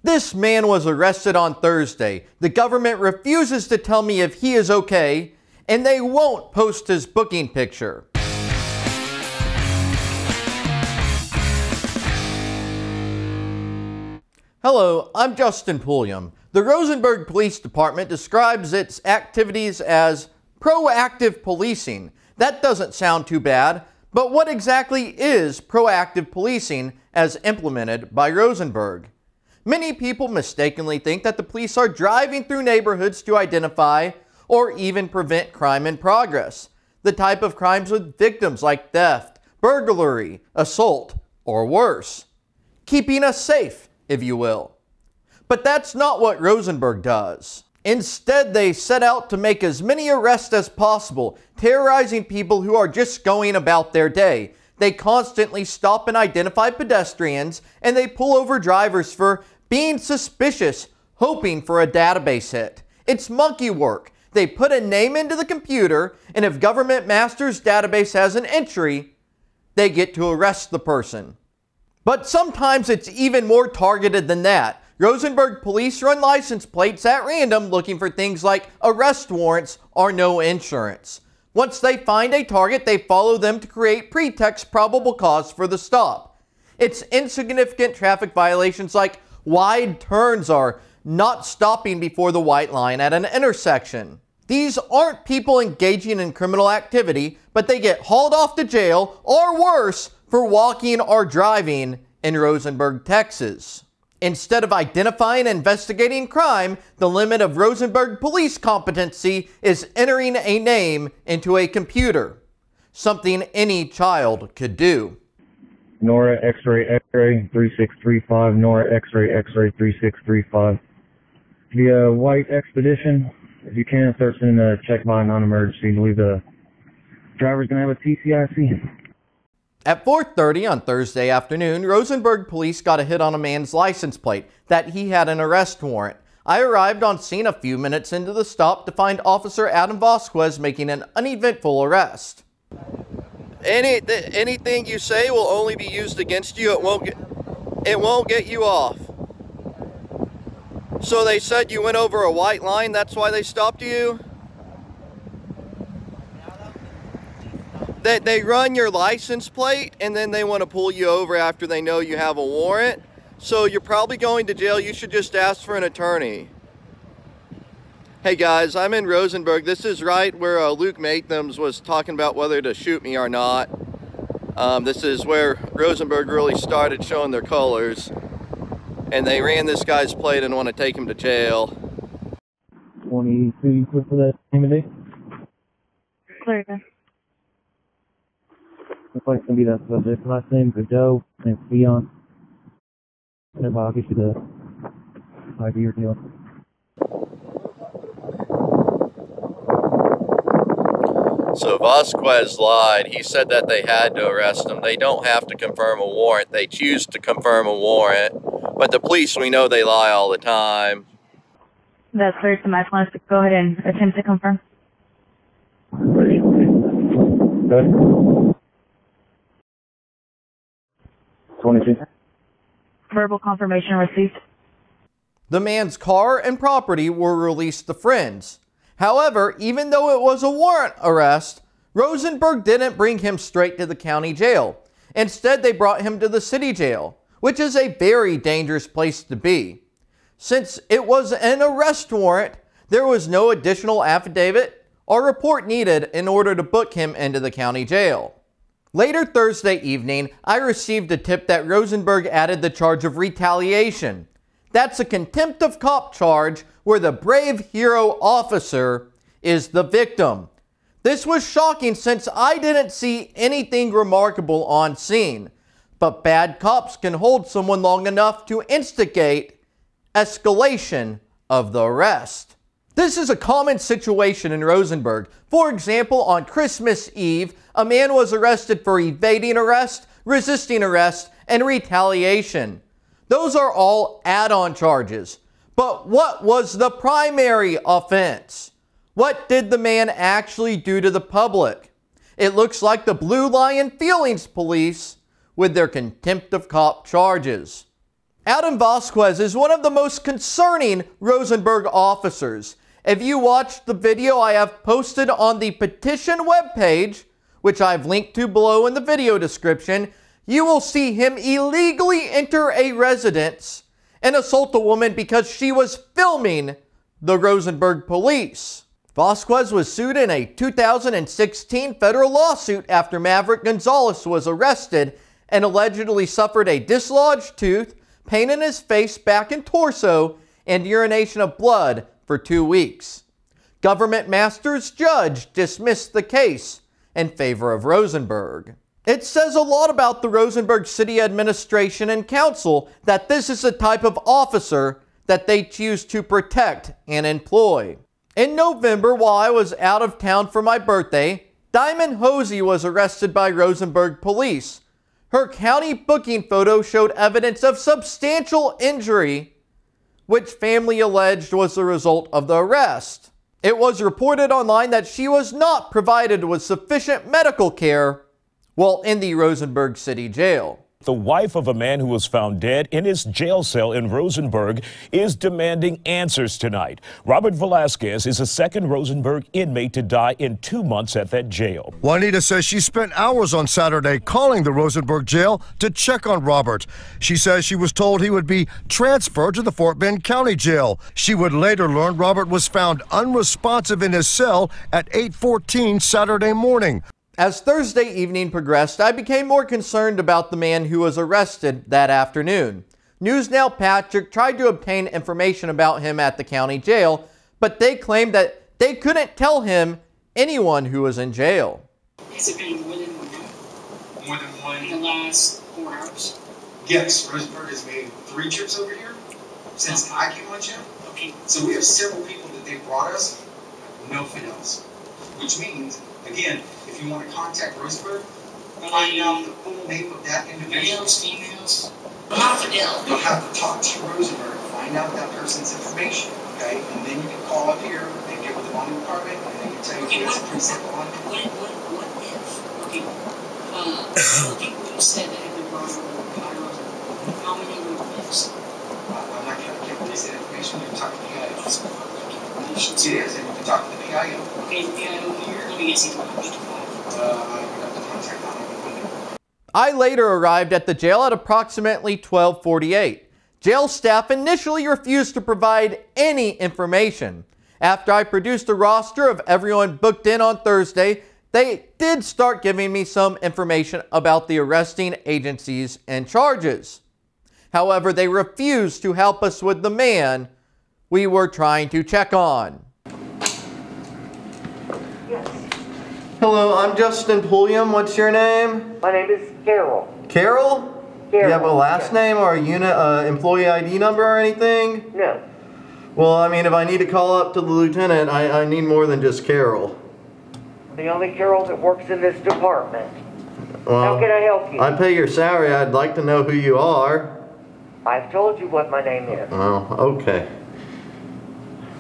This man was arrested on Thursday. The government refuses to tell me if he is okay, and they won't post his booking picture. Hello, I'm Justin Pulliam. The Rosenberg Police Department describes its activities as proactive policing. That doesn't sound too bad, but what exactly is proactive policing as implemented by Rosenberg? Many people mistakenly think that the police are driving through neighborhoods to identify or even prevent crime in progress. The type of crimes with victims like theft, burglary, assault, or worse. Keeping us safe, if you will. But that's not what Rosenberg does. Instead, they set out to make as many arrests as possible, terrorizing people who are just going about their day. They constantly stop and identify pedestrians, and they pull over drivers for being suspicious, hoping for a database hit. It's monkey work. They put a name into the computer, and if Government Master's database has an entry, they get to arrest the person. But sometimes it's even more targeted than that. Rosenberg police run license plates at random looking for things like arrest warrants or no insurance. Once they find a target, they follow them to create pretext probable cause for the stop. It's insignificant traffic violations like wide turns or not stopping before the white line at an intersection. These aren't people engaging in criminal activity, but they get hauled off to jail or worse for walking or driving in Rosenberg, Texas. Instead of identifying and investigating crime, the limit of Rosenberg police competency is entering a name into a computer, something any child could do. Nora X-ray X-ray 3635, Nora X-ray X-ray 3635. The white Expedition, if you can, start sending a check by non-emergency. I believe the driver's going to have a TCIC. At 4:30 on Thursday afternoon, Rosenberg police got a hit on a man's license plate that he had an arrest warrant. I arrived on scene a few minutes into the stop to find Officer Adam Vasquez making an uneventful arrest. Anything you say will only be used against you. It won't get you off. So they said you went over a white line, that's why they stopped you? They run your license plate and then they want to pull you over after they know you have a warrant. So you're probably going to jail. You should just ask for an attorney. Hey guys, I'm in Rosenberg. This is right where Luke Mathams was talking about whether to shoot me or not. This is where Rosenberg really started showing their colors. And they ran this guy's plate and want to take him to jail. 22, you clear for that name of day? Clear. Looks like it's going to be that subject. Last name, Godot, name's Leon. And I'll get you the ID or deal. So Vasquez lied. He said that they had to arrest him. They don't have to confirm a warrant. They choose to confirm a warrant. But the police, we know they lie all the time. That's clear to my plans to go ahead and attempt to confirm. Good. 22. Verbal confirmation received. The man's car and property were released to friends. However, even though it was a warrant arrest, Rosenberg didn't bring him straight to the county jail. Instead, they brought him to the city jail, which is a very dangerous place to be. Since it was an arrest warrant, there was no additional affidavit or report needed in order to book him into the county jail. Later Thursday evening, I received a tip that Rosenberg added the charge of retaliation. That's a contempt of cop charge where the brave hero officer is the victim. This was shocking since I didn't see anything remarkable on scene. But bad cops can hold someone long enough to instigate escalation of the arrest. This is a common situation in Rosenberg. For example, on Christmas Eve, a man was arrested for evading arrest, resisting arrest, and retaliation. Those are all add-on charges. But what was the primary offense? What did the man actually do to the public? It looks like the Blue Lion Feelings Police with their contempt of cop charges. Adam Vasquez is one of the most concerning Rosenberg officers. If you watched the video I have posted on the petition webpage, which I've linked to below in the video description, you will see him illegally enter a residence and assault a woman because she was filming the Rosenberg police. Vasquez was sued in a 2016 federal lawsuit after Maverick Gonzalez was arrested and allegedly suffered a dislodged tooth, pain in his face, back, and torso, and urination of blood for 2 weeks. Government Master's judge dismissed the case in favor of Rosenberg. It says a lot about the Rosenberg City Administration and Council that this is the type of officer that they choose to protect and employ. In November, while I was out of town for my birthday, Diamond Hosey was arrested by Rosenberg police. Her county booking photo showed evidence of substantial injury, which family alleged was the result of the arrest. It was reported online that she was not provided with sufficient medical care while in the Rosenberg City Jail. The wife of a man who was found dead in his jail cell in Rosenberg is demanding answers tonight. Robert Velasquez is the second Rosenberg inmate to die in 2 months at that jail. Juanita says she spent hours on Saturday calling the Rosenberg jail to check on Robert. She says she was told he would be transferred to the Fort Bend County Jail. She would later learn Robert was found unresponsive in his cell at 8:14 Saturday morning. As Thursday evening progressed, I became more concerned about the man who was arrested that afternoon. NewsNow Patrick tried to obtain information about him at the county jail, but they claimed that they couldn't tell him anyone who was in jail. Has it been more than 1 night? More than one? In the last 4 hours? Yes, Rosenberg has made 3 trips over here since I came on jail. Okay. So we have several people that they brought us, no Fidels. Which means, again, if you want to contact Rosenberg, find out the full name of that individual. Males, females? Not Fidel. You'll have to talk to Rosenberg, find out that person's information, okay? And then you can call up here and get with the bonding department, and they can tell you if it's a preset bond. What if, okay, people who said that have been brought over by Rosenberg, how many were this? I'm not going to give preset information, you can talk to the PIO. It's public information. It is, and you can talk to the PIO. Okay, the PIO here, let me get some I later arrived at the jail at approximately 12:48. Jail staff initially refused to provide any information. After I produced a roster of everyone booked in on Thursday, they did start giving me some information about the arresting agencies and charges. However, they refused to help us with the man we were trying to check on. Hello, I'm Justin Pulliam. What's your name? My name is Carol. Carol? Carol. Do you have a last name or a unit, employee ID number or anything? No. Well, I mean, if I need to call up to the lieutenant, I need more than just Carol. The only Carol that works in this department. Well, how can I help you? I pay your salary. I'd like to know who you are. I've told you what my name is. Oh, okay.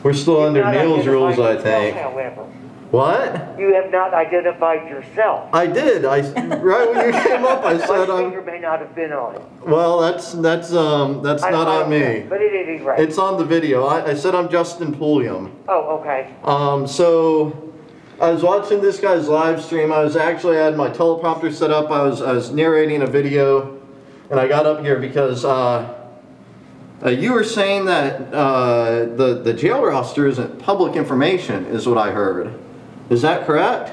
We're still under Neil's rules, I think. However. What? You have not identified yourself. I did. Right when you came up, I said my finger may not have been on it. Well, that's not on me. But at any rate. It's on the video. I said I'm Justin Pulliam. Oh, okay. So I was watching this guy's live stream. I had my teleprompter set up. I was narrating a video, and I got up here because you were saying that the jail roster isn't public information, is what I heard. Is that correct?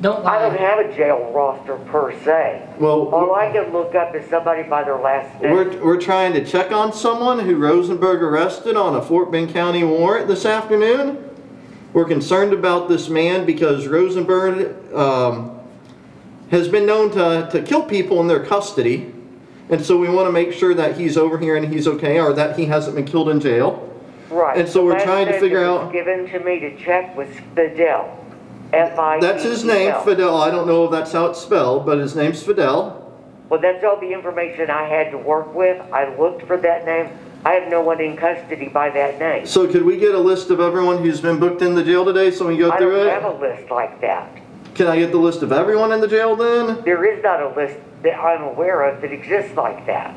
Don't lie. I don't have a jail roster per se. Well, all I can look up is somebody by their last name. We're trying to check on someone who Rosenberg arrested on a Fort Bend County warrant this afternoon. We're concerned about this man because Rosenberg has been known to kill people in their custody. And so we want to make sure that he's over here and he's okay, or that he hasn't been killed in jail. Right. And so we're trying to figure out. Given to me to check was Fidel. F-I-D-E-L. That's his name, Fidel. I don't know if that's how it's spelled, but his name's Fidel. Well, that's all the information I had to work with. I looked for that name. I have no one in custody by that name. So could we get a list of everyone who's been booked in the jail today so we can go through it? I don't have a list like that. Can I get the list of everyone in the jail then? There is not a list that I'm aware of that exists like that.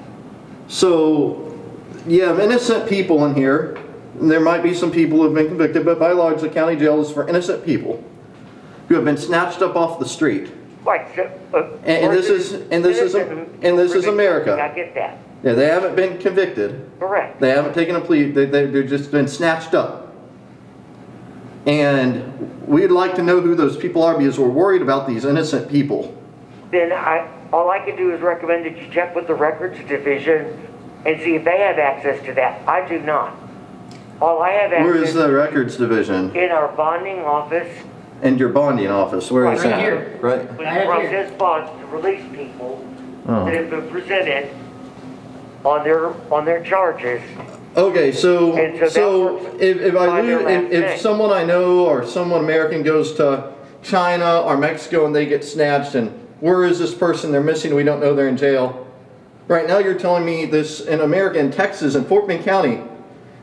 So you have innocent people in here. There might be some people who have been convicted, but by and large, the county jail is for innocent people who have been snatched up off the street. Right. So, And this is America. I get that. Yeah, they haven't been convicted. Correct. They haven't taken a plea. They've just been snatched up. And we'd like to know who those people are because we're worried about these innocent people. Then all I can do is recommend that you check with the records division and see if they have access to that. I do not. All I have access. Where is the records division? In our bonding office. And your bonding office, where is that? Here. Right. We process bonds to release people that have been presented on their charges. Okay, so if someone I know or someone American goes to China or Mexico and they get snatched, and where is this person? They're missing. We don't know they're in jail. Right now, you're telling me this in America, in Texas, in Fort Bend County,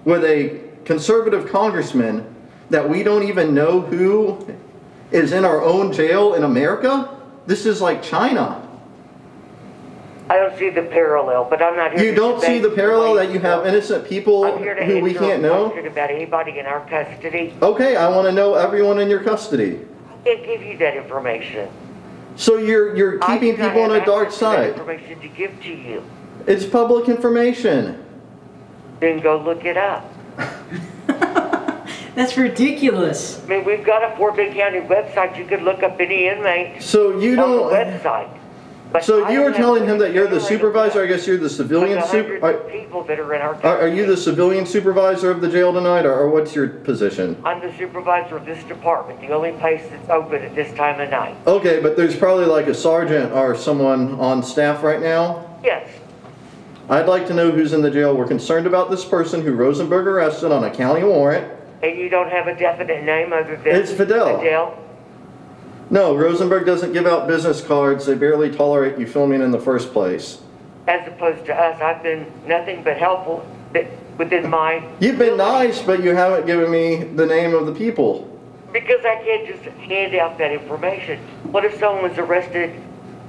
with a conservative congressman, that we don't even know who is in our own jail in America? This is like China. I don't see the parallel, but I'm not here. You don't see the parallel that you have innocent people who we can't know? I'm here to answer a question about anybody in our custody. Okay, I want to know everyone in your custody. I can't give you that information. So you're keeping people on a dark side. Information to give to you. It's public information. Then go look it up. That's ridiculous. I mean, we've got a Fort Bend County website. You could look up any inmate. So you don't. On the website. But so you were telling him that you're the supervisor. I guess you're the civilian supervisor. People that are in our. Are you the civilian supervisor of the jail tonight, or what's your position? I'm the supervisor of this department. The only place that's open at this time of night. Okay, but there's probably like a sergeant or someone on staff right now. Yes. I'd like to know who's in the jail. We're concerned about this person who Rosenberg arrested on a county warrant. And you don't have a definite name other than it's Fidel. Fidel? No, Rosenberg doesn't give out business cards. They barely tolerate you filming in the first place. As opposed to us, I've been nothing but helpful within my... You've been nice, but you haven't given me the name of the people. Because I can't just hand out that information. What if someone was arrested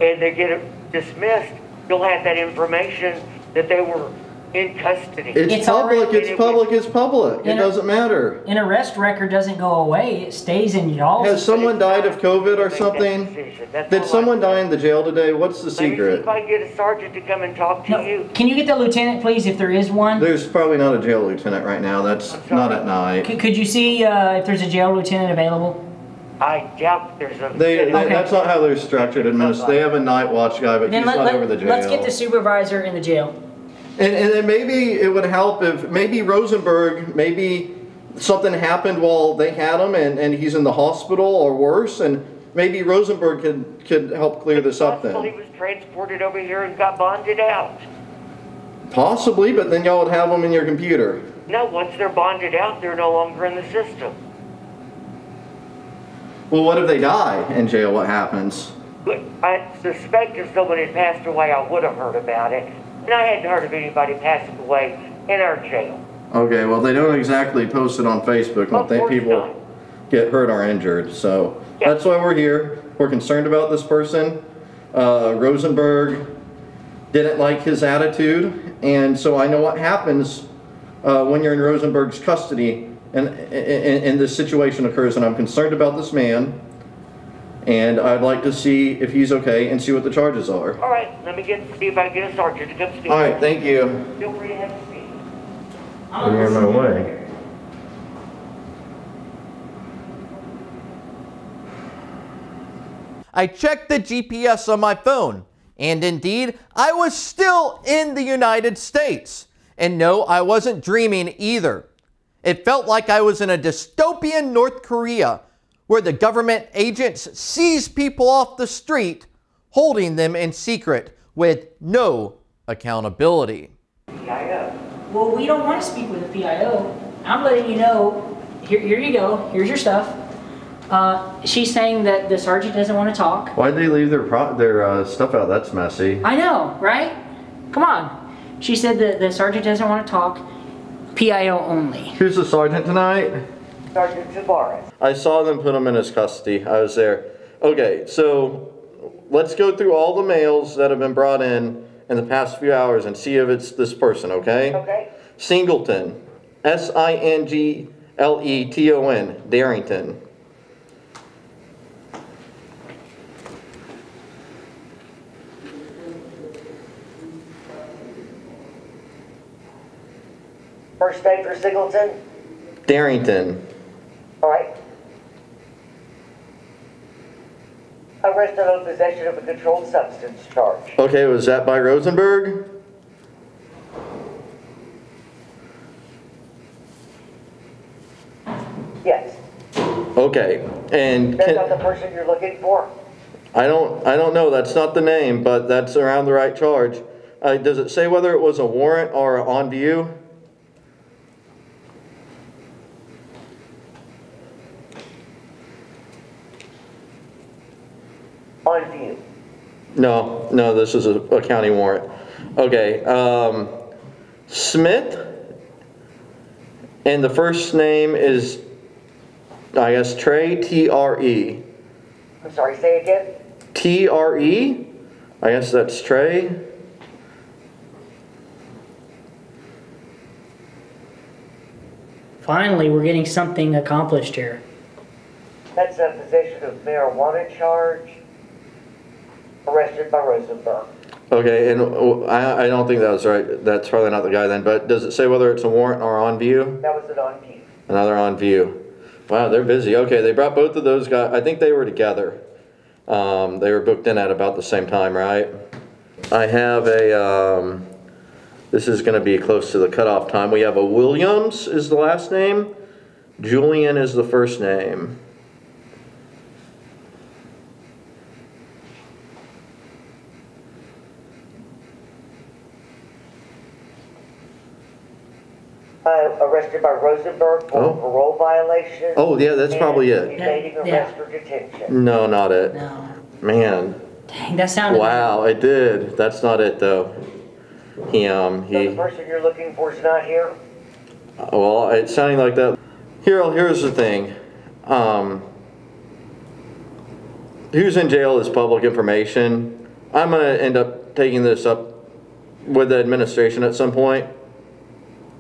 and they get dismissed? You'll have that information that they were in custody. It's public, it's public, it's public. It doesn't matter. An arrest record doesn't go away. It stays in y'all. Has someone died of COVID or something? Did someone die in the jail today? What's the secret? Let me see if I can get a sergeant to come and talk to you. Can you get the lieutenant, please, if there is one? There's probably not a jail lieutenant right now. That's not at night. Could you see if there's a jail lieutenant available? I doubt there's a... That's not how they're structured. They have a night watch guy, but he's not over the jail. Let's get the supervisor in the jail. And then maybe it would help if maybe Rosenberg, maybe something happened while they had him and he's in the hospital or worse, and maybe Rosenberg could help clear this up then. He was transported over here and got bonded out. Possibly, but then y'all would have them in your computer. No, once they're bonded out, they're no longer in the system. Well, what if they die in jail? What happens? I suspect if someone had passed away, I would have heard about it. And I hadn't heard of anybody passing away in our jail. Okay, well, they don't exactly post it on Facebook when people get hurt or injured. So that's why we're here. We're concerned about this person. Rosenberg didn't like his attitude. And so I know what happens when you're in Rosenberg's custody and this situation occurs. And I'm concerned about this man. And I'd like to see if he's okay and see what the charges are. All right, let me see if I can get a sergeant to come speak. All right, thank you. Feel free to have a seat. You're in my way. I checked the GPS on my phone, and indeed, I was still in the United States. And no, I wasn't dreaming either. It felt like I was in a dystopian North Korea, where the government agents seize people off the street, holding them in secret with no accountability. PIO. Well, we don't want to speak with a PIO. I'm letting you know, here you go, here's your stuff. She's saying that the sergeant doesn't want to talk. Why'd they leave their stuff out? That's messy. I know, right? Come on. She said that the sergeant doesn't want to talk, PIO only. Who's the sergeant tonight? Sergeant Tavares. I saw them put him in his custody. I was there. Okay, so let's go through all the mails that have been brought in in the past few hours and see if it's this person, okay? Okay. Singleton. Singleton. Darrington. First name for Singleton? Darrington. All right. Arrested on possession of a controlled substance charge. Okay, was that by Rosenberg? Yes. Okay, and That's not the person you're looking for? I don't know. That's not the name, but that's around the right charge. Does it say whether it was a warrant or on view? On view. No, this is a county warrant. Okay, Smith, and the first name is, I guess, Trey, T-R-E. I'm sorry, say again? T-R-E? I guess that's Trey. Finally, we're getting something accomplished here. That's a possession of marijuana charge. Arrested by Rosenberg. Okay, and I don't think that was right. That's probably not the guy then, but does it say whether it's a warrant or on view? That was an on view. Another on view. Wow, they're busy. Okay, they brought both of those guys. I think they were together. They were booked in at about the same time, right? I have a, this is going to be close to the cutoff time. We have a Williams is the last name. Julian is the first name. Arrested by Rosenberg for parole violation. Oh, yeah, that's probably it. Evading arrest or detention. No, not it. No. Man. Dang, that sounded... Wow, it did. That's not it, though. So the person you're looking for is not here? Well, it's sounding like that. Here's the thing. Who's in jail is public information. I'm going to end up taking this up with the administration at some point.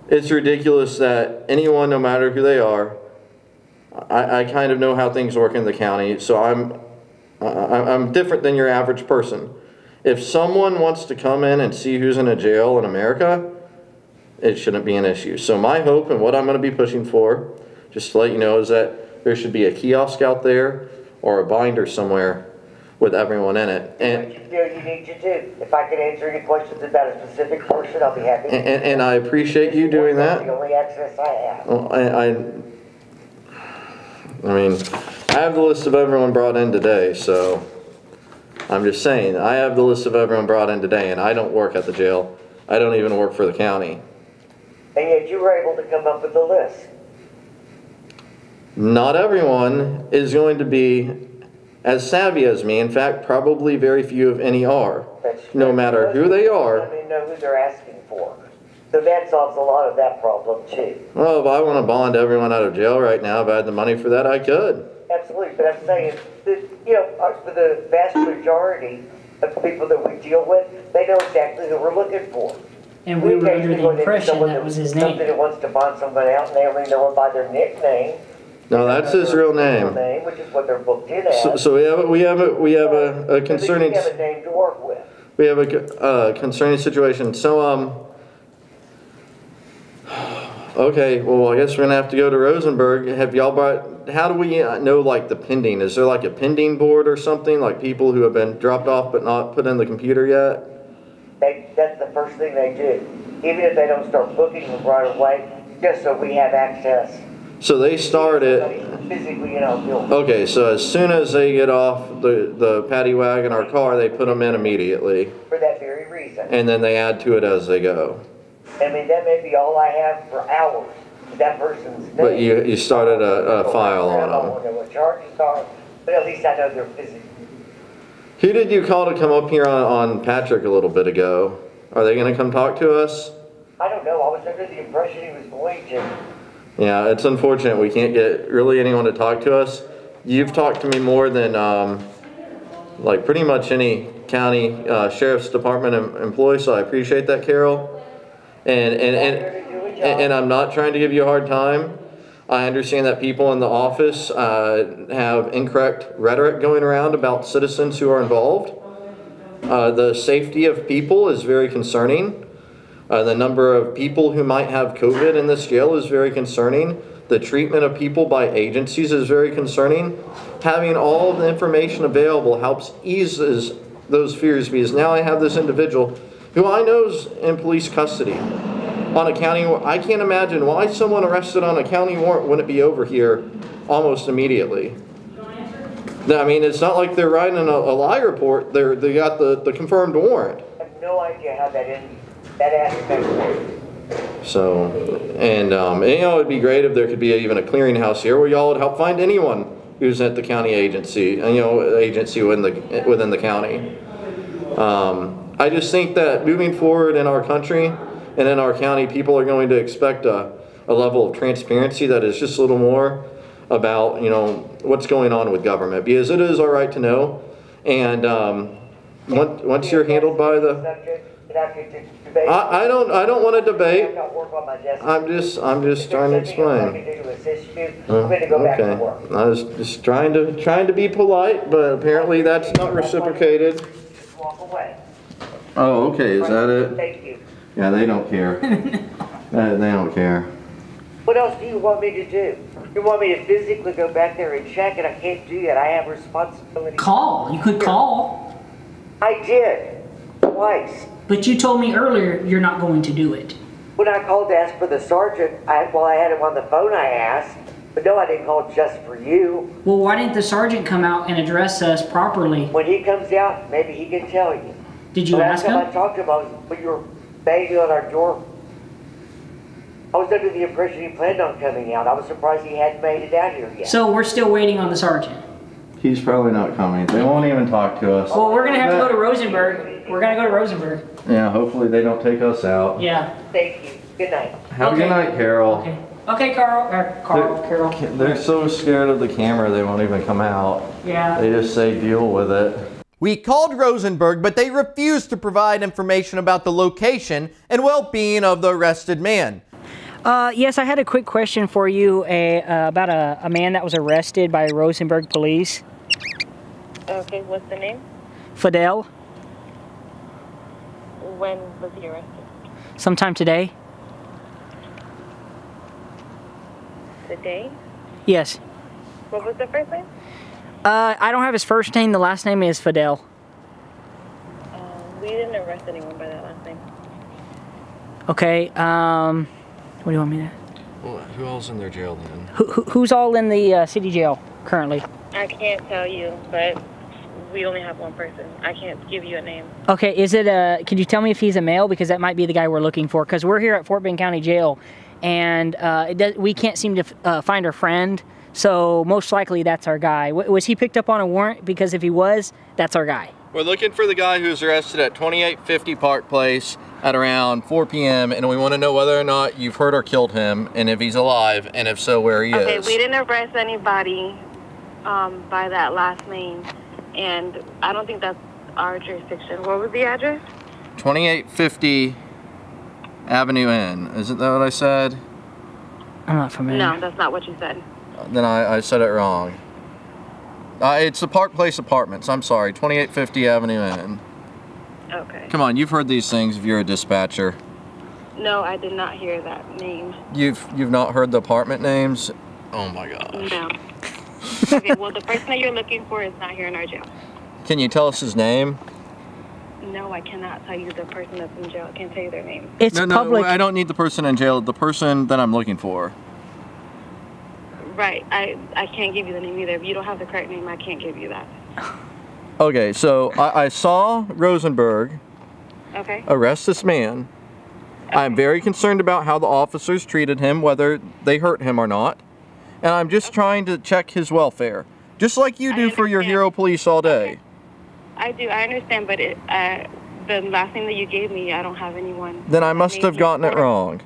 It's ridiculous that anyone, no matter who they are, I kind of know how things work in the county, so I'm different than your average person. If someone wants to come in and see who's in a jail in America, it shouldn't be an issue. So my hope and what I'm going to be pushing for, just to let you know, is that there should be a kiosk out there or a binder somewhere with everyone in it. And what you feel you need to do. If I can answer any questions about a specific person, I'll be happy to. And I appreciate you doing that. That's the only access I have. Well, I mean, I have the list of everyone brought in today, so I'm just saying, I have the list of everyone brought in today, and I don't work at the jail. I don't even work for the county. And yet you were able to come up with a list. Not everyone is going to be as savvy as me. In fact, probably very few, if any, are. No matter who they are. I mean, know who they're asking for. So that solves a lot of that problem too. Well, if I want to bond everyone out of jail right now, if I had the money for that, I could. Absolutely, but I'm saying that, you know, for the vast majority of people that we deal with, they know exactly who we're looking for. And we were under the impression that was his name. Somebody that wants to bond somebody out and they only know them by their nickname. No, that's his real name. Which is what they're booked in as. So we have a concerning. We have a name to work with. We have a concerning situation. So okay, well I guess we're gonna have to go to Rosenberg. Have y'all brought? How do we know like the pending? Is there like a pending board or something, like people who have been dropped off but not put in the computer yet? That's the first thing they do. Even if they don't start booking them right away, just so we have access. So they start it. Physically in our building. Okay, so as soon as they get off the paddy wagon or car, they put them in immediately. For that very reason. And then they add to it as they go. I mean, that may be all I have for hours. That person's name. But you started a file on them. I don't know what charges are, but at least I know they're physically. Who did you call to come up here on Patrick a little bit ago? Are they going to come talk to us? I don't know. I was under the impression he was going to. Yeah, it's unfortunate we can't get really anyone to talk to us. You've talked to me more than like pretty much any County Sheriff's Department employee, so I appreciate that, Carol. And I'm not trying to give you a hard time. I understand that people in the office have incorrect rhetoric going around about citizens who are involved. The safety of people is very concerning. The number of people who might have COVID in this jail is very concerning. The treatment of people by agencies is very concerning. Having all of the information available helps eases those fears, because now I have this individual who I know is in police custody on a county warrant. I can't imagine why someone arrested on a county warrant wouldn't be over here almost immediately. I mean, it's not like they're writing a lie report. They got the confirmed warrant. I have no idea how that aspect works. So, and you know, it'd be great if there could be even a clearinghouse here where y'all would help find anyone who's at the county agency, you know, agency within the county. I just think that moving forward in our country and in our county, people are going to expect a level of transparency that is just a little more about, you know, what's going on with government, because it is our right to know. And once you're handled by the, I don't want to debate. I'm just trying to explain. Okay, I was just trying to be polite, but apparently that's not reciprocated. Just walk away. Oh, okay, is that it? Thank you. Yeah, they don't care. They don't care. What else do you want me to do? You want me to physically go back there and check, and I can't do that. I have responsibility. Call. You could call. I did. Twice. But you told me earlier you're not going to do it. When I called to ask for the sergeant, while I had him on the phone, I asked. But no, I didn't call just for you. Well, why didn't the sergeant come out and address us properly? When he comes out, maybe he can tell you. Did you ask him? Last time I talked to him, when you were banging on our door, I was under the impression he planned on coming out. I was surprised he hadn't made it out here yet. So we're still waiting on the sergeant. He's probably not coming. They won't even talk to us. Well, we're going to have to go to Rosenberg. We're going to go to Rosenberg. Yeah, hopefully they don't take us out. Yeah. Thank you. Good night. Have a good night, Carol. Okay. Okay, Carol. They're so scared of the camera they won't even come out. Yeah. They just say deal with it. We called Rosenberg, but they refused to provide information about the location and well-being of the arrested man. Yes, I had a quick question for you about a man that was arrested by Rosenberg police. Okay, what's the name? Fidel. When was he arrested? Sometime today. Today? Yes. What was the first name? I don't have his first name. The last name is Fidel. We didn't arrest anyone by that last name. Okay, what do you want me to... Well, who else in their jail then? Who's all in the city jail currently? I can't tell you, but we only have one person. I can't give you a name. Okay, is it could you tell me if he's a male? Because that might be the guy we're looking for. Because we're here at Fort Bend County Jail, and we can't seem to find our friend. So most likely that's our guy. Was he picked up on a warrant? Because if he was, that's our guy. We're looking for the guy who was arrested at 2850 Park Place at around 4 p.m. and we want to know whether or not you've hurt or killed him, and if he's alive, and if so, where he is. Okay, we didn't arrest anybody by that last name, and I don't think that's our jurisdiction. What was the address? 2850 Avenue N. Isn't that what I said? I'm not familiar. No, that's not what you said. Then I said it wrong. It's the Park Place Apartments. I'm sorry, 2850 Avenue N. Okay. Come on, you've heard these things if you're a dispatcher. No, I did not hear that name. You've not heard the apartment names? Oh my gosh. No. Okay, well, the person that you're looking for is not here in our jail. Can you tell us his name? No, I cannot tell you the person that's in jail. I can't tell you their name. It's public. No, I don't need the person in jail. The person that I'm looking for. Right. I can't give you the name either. If you don't have the correct name, I can't give you that. Okay, so I saw Rosenberg arrest this man. Okay. I'm very concerned about how the officers treated him, whether they hurt him or not. And I'm just trying to check his welfare. Just like you do for your hero police all day. Okay. I do. I understand, but the last name that you gave me, I don't have anyone. Then I must have gotten it wrong.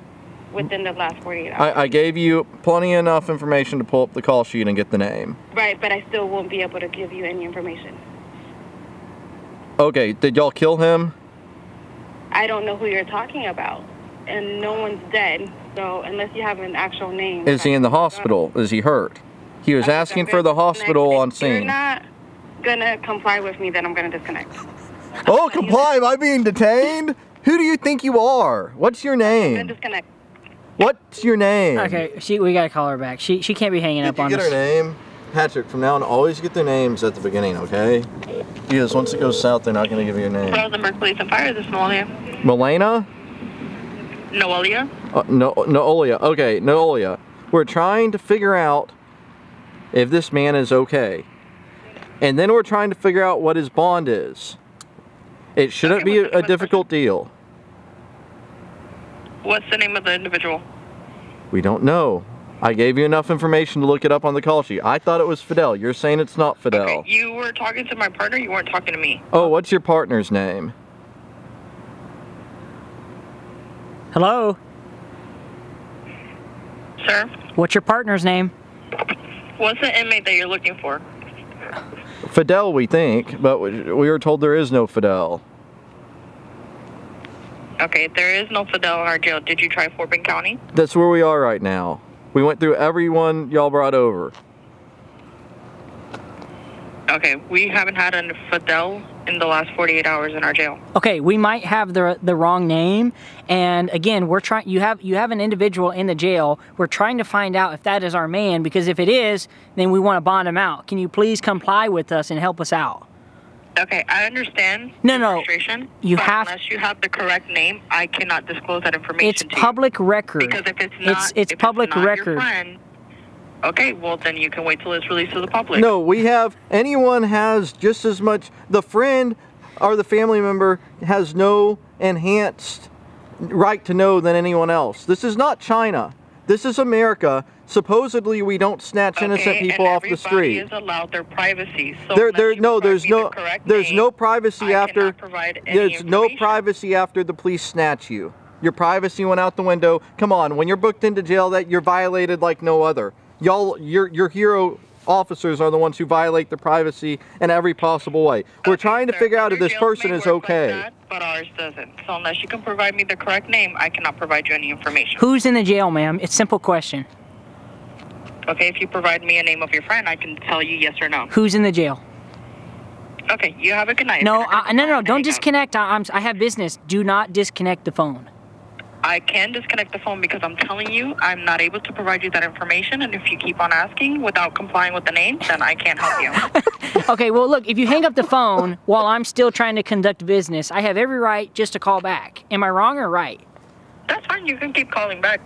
Within the last 48 hours. I gave you plenty enough information to pull up the call sheet and get the name. Right, but I still won't be able to give you any information. Okay, did y'all kill him? I don't know who you're talking about, and no one's dead. So unless you have an actual name. Is he in the hospital? Is he hurt? He was asking for the hospital on If you're scene. not gonna comply with me, then I'm gonna disconnect. Oh, comply! Am I being detained? Who do you think you are? What's your I'm gonna name? disconnect. What's your name? Okay, we gotta call her back. She can't be hanging up on Did us. you get her name? Patrick, from now on, always get their names at the beginning, okay? Because once it goes south, they're not going to give you your name. Rosenberg Police and Fire, this is Noelia. Milena? Noelia? Noelia. Okay, Noelia. We're trying to figure out if this man is okay. And then we're trying to figure out what his bond is. It shouldn't be a difficult deal. What's the name of the individual? We don't know. I gave you enough information to look it up on the call sheet. I thought it was Fidel. You're saying it's not Fidel. Okay, you were talking to my partner, you weren't talking to me. Oh, what's your partner's name? Hello? Sir? What's your partner's name? What's the inmate that you're looking for? Fidel, we think, but we were told there is no Fidel. Okay, there is no Fidel in our jail. Did you try Fort Bend County? That's where we are right now. We went through everyone y'all brought over. Okay, we haven't had a Fidel in the last 48 hours in our jail. Okay, we might have the wrong name, and again, we're trying. You have an individual in the jail. We're trying to find out if that is our man, because if it is, then we want to bond him out. Can you please comply with us and help us out? Okay, I understand. No, frustration, you but have. Unless you have the correct name, I cannot disclose that information. It's to public you. record. Because if it's not, it's public record. Your friend, okay, well then you can wait till it's released to the public. No, we have, anyone has just as much, the friend or the family member has no enhanced right to know than anyone else. This is not China. This is America. Supposedly we don't snatch innocent people off the street. Everybody is allowed their privacy. So there's no privacy after privacy after the police snatch you. Your privacy went out the window. Come on, when you're booked into jail, that you're violated like no other. Y'all, your hero officers are the ones who violate the privacy in every possible way. We're trying to figure out if this person is okay. Like that, but ours doesn't. So unless you can provide me the correct name, I cannot provide you any information. Who's in the jail, ma'am? It's a simple question. Okay, if you provide me a name of your friend, I can tell you yes or no. Who's in the jail? Okay, you have a good night. No, no, don't disconnect. I have business. Do not disconnect the phone. I can disconnect the phone because I'm telling you I'm not able to provide you that information, and if you keep on asking without complying with the name, then I can't help you. Okay, well look, if you hang up the phone while I'm still trying to conduct business, I have every right just to call back. Am I wrong or right? That's fine, you can keep calling back.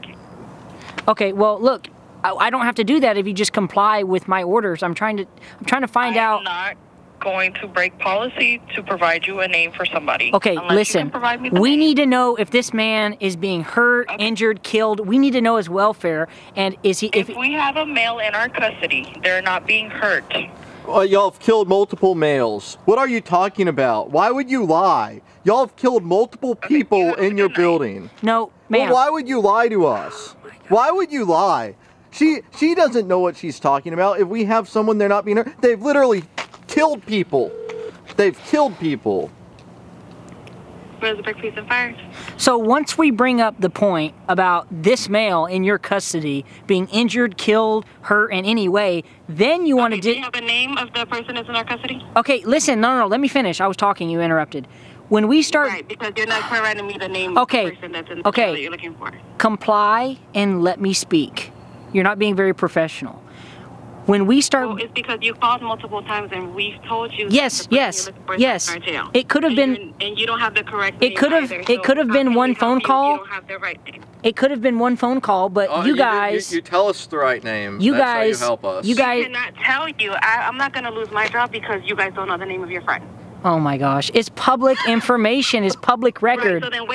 Okay, well look, I don't have to do that if you just comply with my orders. I'm trying to find out. I'm not going to break policy to provide you a name for somebody. Okay, listen, we need to know if this man is being hurt, injured, killed. We need to know his welfare, and is he... If we have a male in our custody, they're not being hurt. Y'all have killed multiple males. What are you talking about? Why would you lie? Y'all have killed multiple people in your building. No, ma'am. Well, why would you lie to us? Why would you lie? She doesn't know what she's talking about. If we have someone, they're not being hurt. They've literally killed people. They've killed people. Rosenberg Police and Fire. So once we bring up the point about this male in your custody being injured, killed, hurt in any way, then you want to... Do you have a name of the person that's in our custody? Okay, listen, no, let me finish. I was talking, you interrupted. When we start... Right, because you're not providing me the name of the person that's in the jail that you're looking for. Comply and let me speak. You're not being very professional. When we start... Well, it's because you called multiple times and we've told you... Yes. It could have been... And you don't have the correct name It could have been one phone call. You don't have the right name. It could have been one phone call, but you guys... You tell us the right name. You That's guys... how you help us. You guys... I cannot tell you. I'm not going to lose my job because you guys don't know the name of your friend. Oh my gosh. It's public information. It's public record. Right, so then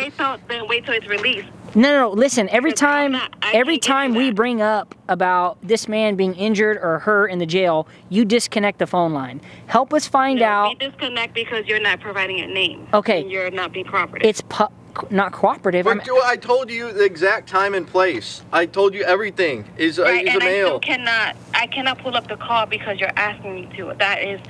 wait till it's released. No, listen, every time we bring up about this man being injured or hurt in the jail, you disconnect the phone line. Help us find out. We disconnect because you're not providing a name. Okay. And you're not being cooperative. It's not cooperative. But I told you the exact time and place. I told you everything. He's a male. I cannot pull up the call because you're asking me to. That is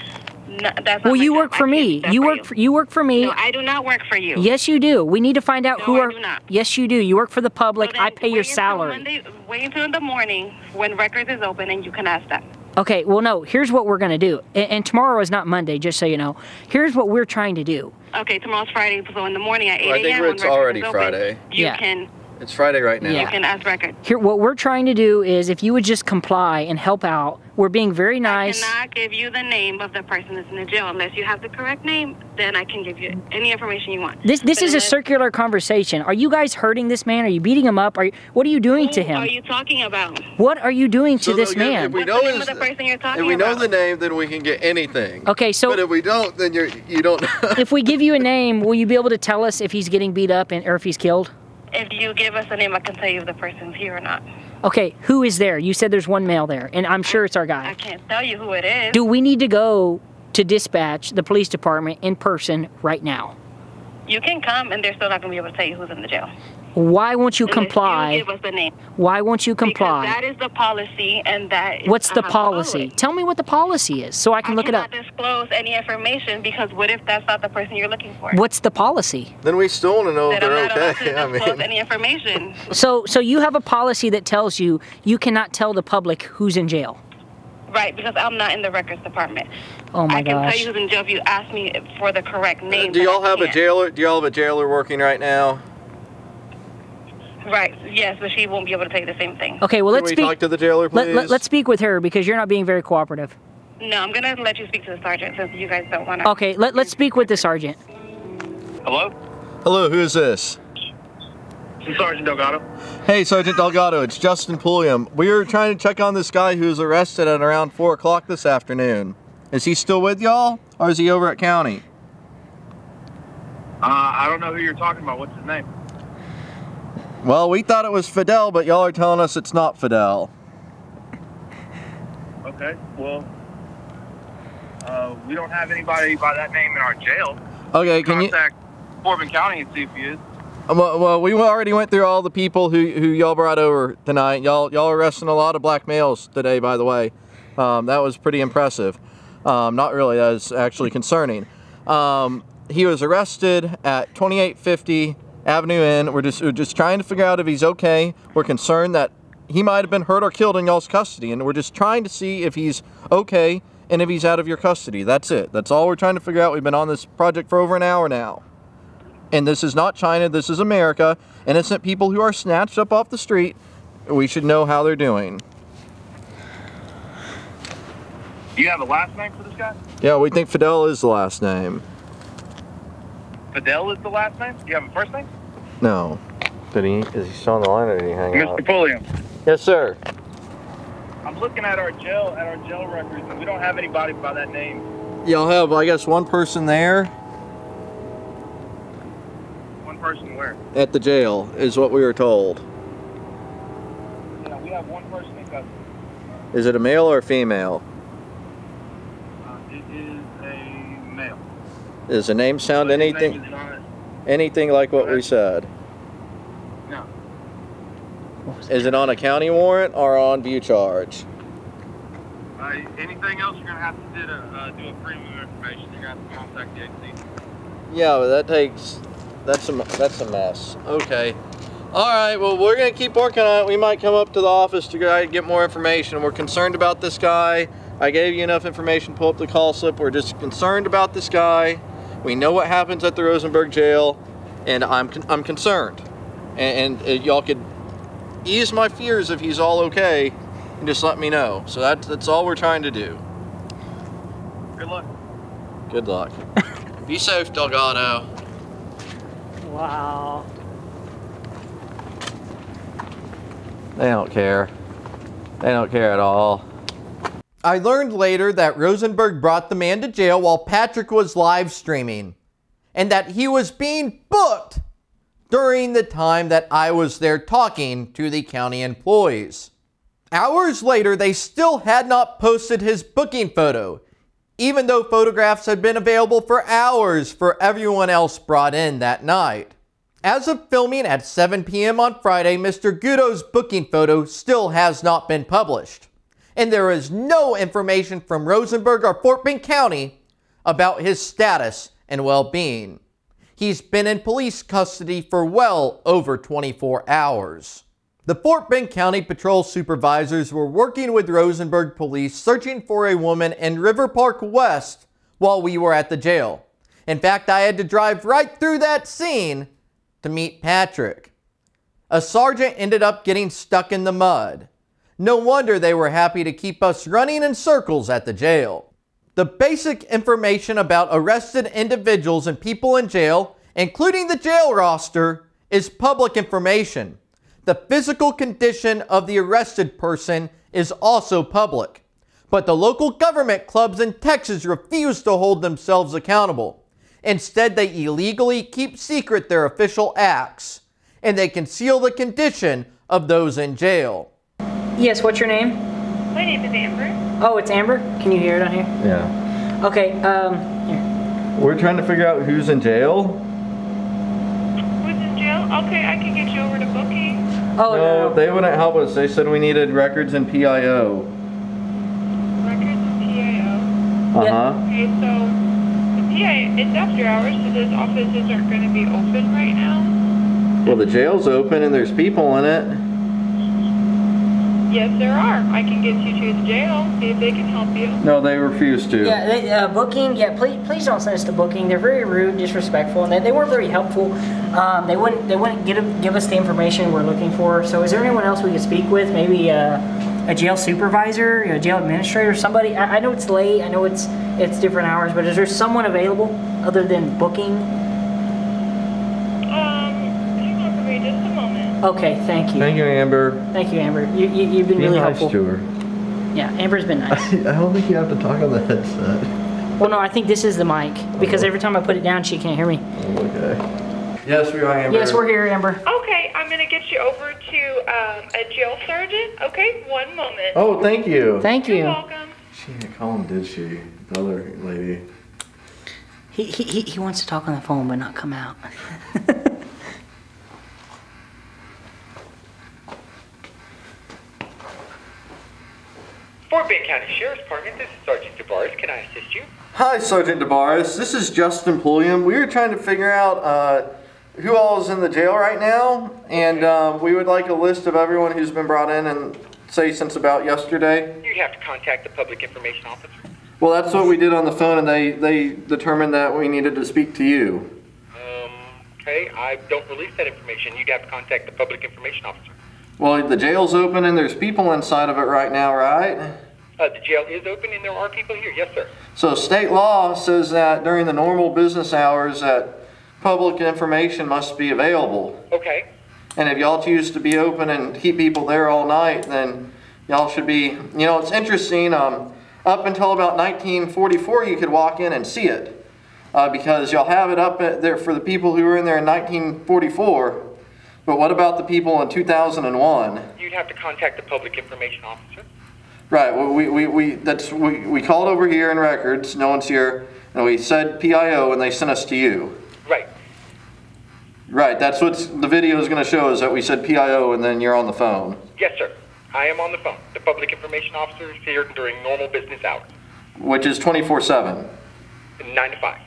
No, that's not Well, my you job. work I for can't me. do that You for work. You work for me. No, I do not work for you. Yes, you do. We need to find out No, who I are. do not. Yes, you do. You work for the public. So I then pay your wait until salary. Wait until the morning when records is open and you can ask them. Okay. Well, no. Here's what we're gonna do. And tomorrow is not Monday, just so you know. Here's what we're trying to do. Okay, tomorrow's Friday, so in the morning at 8 Well, I think a.m. when it's records already is open, Friday. You Yeah. can It's Friday right now. Yeah. you can ask records. Here, what we're trying to do is, if you would just comply and help out, we're being very nice. I cannot give you the name of the person that's in the jail unless you have the correct name. Then I can give you any information you want. This But is a unless- circular conversation. Are you guys hurting this man? Are you beating him up? What are you doing to Who him? are you talking about? What are you doing to this man? If we What's know the name his, of the person you're talking if we know about? the name, then we can get anything. Okay, so But if we don't, then you don't. if we give you a name, will you be able to tell us if he's getting beat up or if he's killed? If you give us a name, I can tell you if the person's here or not. Okay, who is there? You said there's one male there, and I'm sure it's our I guy. can't tell you who it is. Do we need to go to dispatch the police department in person right now? You can come, and they're still not going to be able to tell you who's in the jail. Why won't you Unless comply? You give us the name. Why won't you Because comply? that is the policy, and that is What's the I have to follow policy? it. Tell me what the policy is so I can look it up. I cannot disclose any information because what if that's not the person you're looking for? What's the policy? Then we still want to know if Then I'm they're not allowed okay. to I disclose mean, any information. So you have a policy that tells you you cannot tell the public who's in jail. Right, because I'm not in the records department. Oh my I can tell gosh. you who's in jail if you ask me for the correct name. do but y'all I have a can't. jailer? Do y'all have a jailer working right now? Right, yes, but she won't be able to tell you the same thing. Okay, well Can let's we speak. talk to the jailer, please? Let's speak with her because you're not being very cooperative. No, I'm going to let you speak to the sergeant since you guys don't want to. Okay, let's speak with the sergeant. Hello? Hello, who is this? This is Sergeant Delgado. Hey, Sergeant Delgado, it's Justin Pulliam. We were trying to check on this guy who was arrested at around 4 o'clock this afternoon. Is he still with y'all, or is he over at county? I don't know who you're talking about. What's his name? Well, we thought it was Fidel, but y'all are telling us it's not Fidel. Okay, well, we don't have anybody by that name in our jail. Okay, can you... Contact Corbin County and see if he is. Well, we already went through all the people who y'all brought over tonight. Y'all arresting a lot of black males today, by the way. That was pretty impressive. Not really, that was actually concerning. He was arrested at 2850 Avenue N. We're just trying to figure out if he's okay. We're concerned that he might have been hurt or killed in y'all's custody, and we're just trying to see if he's okay and if he's out of your custody. That's it. That's all we're trying to figure out. We've been on this project for over an hour now. And this is not China, this is America. Innocent people who are snatched up off the street, we should know how they're doing. Do you have a last name for this guy? Yeah, we think Fidel is the last name. Fidel is the last name? Do you have a first name? No. Is he still on the line or did he hang out? Mr. Pulliam. Yes, sir. I'm looking at our jail records, and we don't have anybody by that name. Y'all have, I guess, one person there One person where? at the jail, is what we were told. Yeah, we have one person in custody. Is it a male or a female? It is a male. Does the name sound His name anything is not- anything like what we said? No. Is it on a county warrant or on view charge? Anything else, you're going to have to do a premium information. You're going to have to contact the AC. Yeah, but that's a mess. Okay. All right, well, we're going to keep working on it. We might come up to the office to get more information. We're concerned about this guy. I gave you enough information to pull up the call slip. We're just concerned about this guy. We know what happens at the Rosenberg jail, and I'm concerned. And y'all could ease my fears if he's all okay, and just let me know. So that's all we're trying to do. Good luck. Good luck. Be safe, Delgado. Wow. They don't care. They don't care at all. I learned later that Rosenberg brought the man to jail while Patrick was live streaming, and that he was being booked during the time that I was there talking to the county employees. Hours later, they still had not posted his booking photo, even though photographs had been available for hours for everyone else brought in that night. As of filming at 7 p.m. on Friday, Mr. Gudo's booking photo still has not been published, and there is no information from Rosenberg or Fort Bend County about his status and well-being. He's been in police custody for well over 24 hours. The Fort Bend County Patrol supervisors were working with Rosenberg police searching for a woman in River Park West while we were at the jail. In fact, I had to drive right through that scene to meet Patrick. A sergeant ended up getting stuck in the mud. No wonder they were happy to keep us running in circles at the jail. The basic information about arrested individuals and people in jail, including the jail roster, is public information. The physical condition of the arrested person is also public. But the local government clubs in Texas refuse to hold themselves accountable. Instead, they illegally keep secret their official acts, and they conceal the condition of those in jail. Yes, what's your name? My name is Amber. Oh, it's Amber? Can you hear it on here? Yeah. Okay, here. We're trying to figure out who's in jail. Who's in jail? Okay, I can get you over to booking. Oh, no. They wouldn't help us. They said we needed records and PIO. Records and PIO? Uh-huh. Okay, so the PIO, it's after hours, so those offices aren't going to be open right now. Well, the jail's open and there's people in it. Yes, there are. I can get you to the jail, see if they can help you. No, they refuse to. Yeah, booking, yeah, please don't send us to booking. They're very rude, disrespectful, and they weren't very helpful. They wouldn't give us the information we're looking for. So is there anyone else we could speak with? Maybe a jail supervisor, a jail administrator, somebody? I know it's late, I know it's different hours, but is there someone available other than booking? Hang on for me just a moment. Okay, thank you. Thank you, Amber. Thank you, Amber. You've been really helpful. Be nice to her. Yeah, Amber's been nice. I don't think you have to talk on the headset. Well, no, I think this is the mic, because every time I put it down, she can't hear me. Okay. Yes, we are, Amber. Yes, we're here, Amber. Okay, I'm going to get you over to a jail sergeant. Okay, one moment. Oh, thank you. Thank you. You're welcome. She didn't call him, did she? The other lady. He wants to talk on the phone, but not come out. Fort Bend County Sheriff's Department, this is Sergeant DeBarris. Can I assist you? Hi, Sergeant DeBarris. This is Justin Pulliam. We were trying to figure out who all is in the jail right now, and we would like a list of everyone who's been brought in and say since about yesterday. You'd have to contact the public information officer. Well, that's what we did on the phone, and they determined that we needed to speak to you. Okay, I don't release that information. You'd have to contact the public information officer. Well, the jail's open and there's people inside of it right now, right? The jail is open and there are people here. Yes, sir. So state law says that during the normal business hours that public information must be available. Okay. And if y'all choose to be open and keep people there all night, then y'all should be, you know, it's interesting, up until about 1944 you could walk in and see it. Because y'all have it up there for the people who were in there in 1944. But what about the people in 2001? You'd have to contact the public information officer. Right. Well, we called over here in records. No one's here, and we said PIO, and they sent us to you. Right. Right. That's what the video is going to show, is that we said PIO, and then you're on the phone. Yes, sir. I am on the phone. The public information officer is here during normal business hours. Which is 24/7. 9 to 5.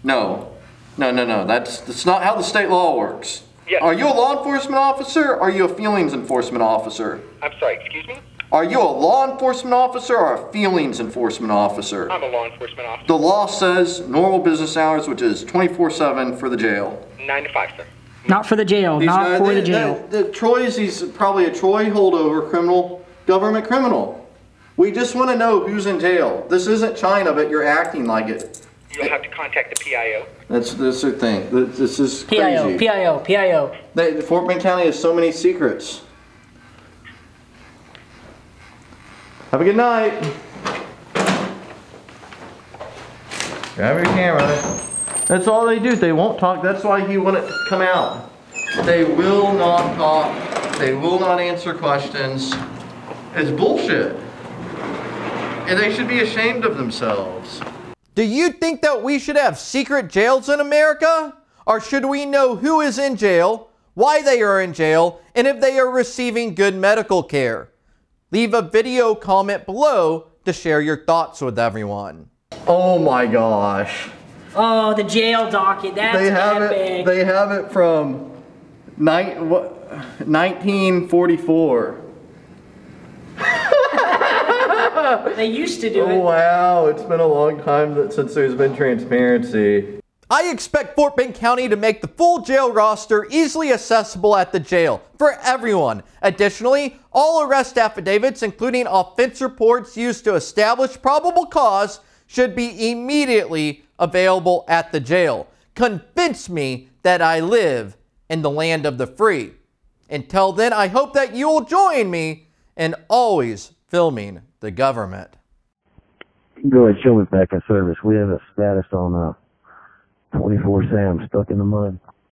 No. That's not how the state law works. Yes. Are you a law enforcement officer, or are you a feelings enforcement officer? I'm sorry, excuse me? Are you a law enforcement officer or a feelings enforcement officer? I'm a law enforcement officer. The law says normal business hours, which is 24/7 for the jail. 9 to 5, sir. Not for the jail, not for the jail. He's probably a Troy holdover criminal, government criminal. We just want to know who's in jail. This isn't China, but you're acting like it. You'll have to contact the PIO. That's the thing. This is crazy. PIO. Fort Bend County has so many secrets. Have a good night. Grab your camera. That's all they do. They won't talk. That's why he wouldn't come out. They will not talk. They will not answer questions. It's bullshit. And they should be ashamed of themselves. Do you think that we should have secret jails in America? Or should we know who is in jail, why they are in jail, and if they are receiving good medical care? Leave a video comment below to share your thoughts with everyone. Oh my gosh. Oh, the jail docket. That's epic. They have it from 1944. They used to do it. Wow, it's been a long time since there's been transparency. I expect Fort Bend County to make the full jail roster easily accessible at the jail for everyone. Additionally, all arrest affidavits, including offense reports used to establish probable cause, should be immediately available at the jail. Convince me that I live in the land of the free. Until then, I hope that you will join me in always filming the government. Go ahead, show me back in service. We have a status on 24 Sam stuck in the mud.